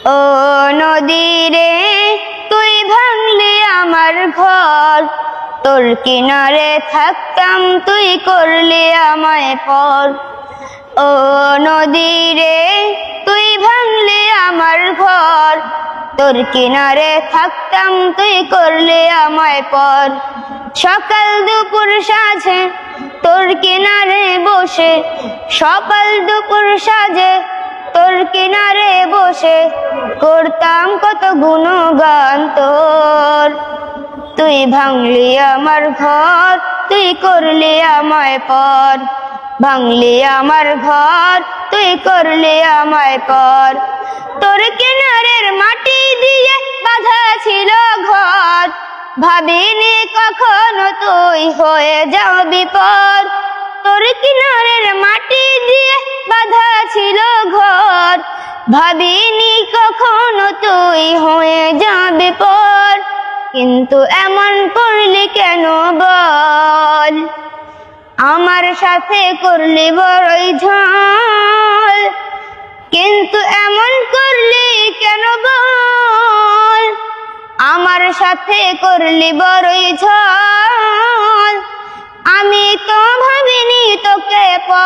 ও নদী রে তুই ভাঙলি আমার ঘর, তোর কিনারে থাকতাম তুই করলি আমায় পর। ও নদী রে তুই ভাঙলি আমার ঘর, তোর কিনারে থাকতাম তুই করলি আমায় পর। সকাল দুপুর সাঁঝে তোর কিনারে বসে, সকাল দুপুর সাঁঝে তোর কিনারে বসে করতাম কত গুণগান তোর। তুই ভাঙলি আমার ঘর, তুই করলি আমায় পর। ভাঙলি আমার ঘর, তুই করলি আমায় পর। তোর কিনারের মাটি দিয়ে বাঁধা ছিল ঘর, ভাবিনি কখনো তুই হয়ে যাবি পর। তোর কিনারের মাটি দিয়ে বাঁধা ছিল ঘর, ভাবিনি কখনো তুই হয়ে যাবি পর। কিন্তু এমন করলি কেন বল, আমার সাথে করলি বড়ই ঝাল। কিন্তু এমন করলি কেন বল, আমার সাথে করলি বড়ই ঝাল। আমি তো ভাবিনি তোকে পর।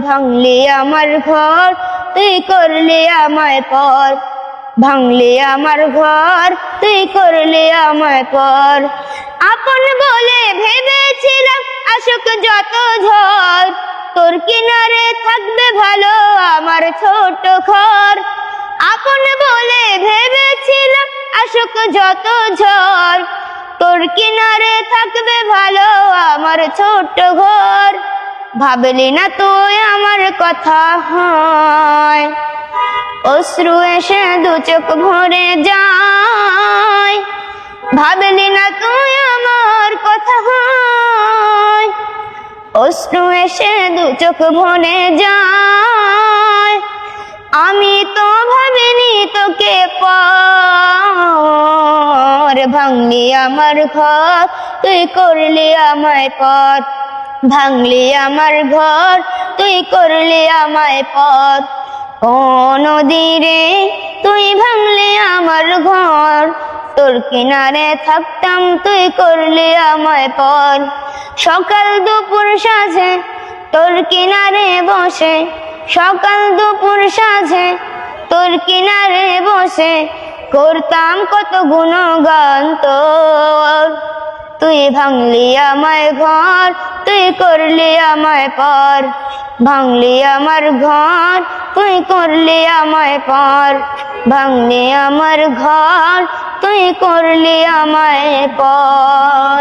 ভাঙলি আমার ঘর, তুই করলি আমায় পর। ভাঙলি আমার ঘর, তুই করলি আমায় পর। আপন বলে ভেবেছিলাম আসুক যত ঝড়, তোর কিনারে থাকবে ভালো আমার ছোট ঘর। আপন বলে ভেবেছিলাম আসুক যত ঝড়, তোর কিনারে থাকবে ভালো আমার ছোট ঘর। ভাবলি না তুই আমার কথা হয়, অশ্রু এসে দু চোখ ভরে যায়। ভাবলি না তুই আমার কথা হয়, অশ্রু এসে দু চোখ ভরে যায়। আমি তো ভাবিনি তোকে পর। ভাঙলি আমার ঘর, তুই করলি আমায় পর। ভাঙলি আমার ঘর, তুই করলি আমায় পর। ও নদী রে তুই ভাঙলি আমার ঘর, তোর কিনারে থাকতাম তুই করলি আমায় পর। সকাল দুপুর সাঁঝে তোর কিনারে বসে, সকাল দুপুর সাঁঝে তোর কিনারে বসে করতাম কত গুণগান তোর। তুই ভাঙলি আমায় ঘর, তুই করলি আমায় পর। ভাঙলি আমার ঘর, তুই করলি আমায় পর। ভাঙলি আমার ঘর, তুই করলি আমায় পর।